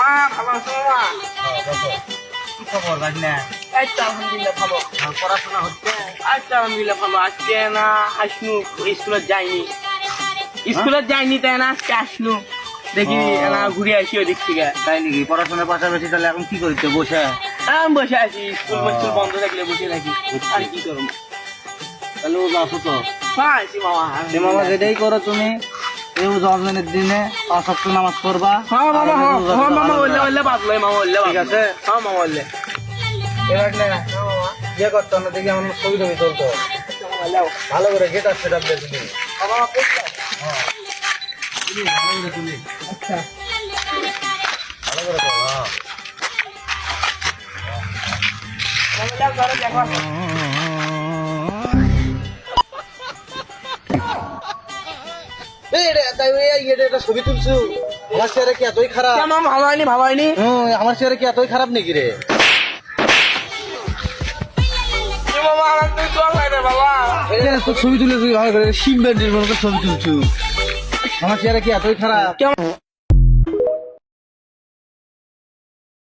ভালো আছো মামা? কি খবর ভাগনা? এই তো আলহামদুলিল্লাহ ভালো। পড়াশোনা হচ্ছে? আচ্ছা আলহামদুলিল্লাহ ভালো। আজকে না আসনু, স্কুলে যাইনি। স্কুলে যাইনি তাই না আজকে আসনু। দেখি না ঘুরে আসি ওদিক থেকে। তাই নাকি? পড়াশোনার পাশাপাশি তাহলে এখন কি করছো বসে? আমি বসে আছি, স্কুল বন্ধ থাকলে বসে থাকি। আর কি করবো? তাহলে ও আসো তো। হ্যাঁ আছি মামা। যে মামা যেটাই করো তুমি এই রমজানের দিনে 5 ওয়াক্ত নামাজ পড়বা। হ্যাঁ মামা, হ্যাঁ মামা বললে বাদলো, মামা বললে ঠিক আছে? হ্যাঁ মামা বললে। এবার না ইয়ে করতো না, দেখি আমার ছবি টবি তুলতো ভালো করে গেট আসছে ডাবলে তুমি। হ্যাঁ তুমি ভালো করে তুমি। আচ্ছা ভালো করে তো দেখো। এটা ছবি তুলছু? আমার চেহারা কি এতই খারাপ? মামা ভালো হয়নি, ভালো হয়নি। আমার চেহারা কি এতই খারাপ নাকি রে? মামা আমার তুই দোয়া খাই রে বাবা। তো ছবি তুলেছি ভালো করে, শিব ব্যান্ডের মতো ছবি তুলছু। আমার চেহারা কি এতই খারাপ? কেমন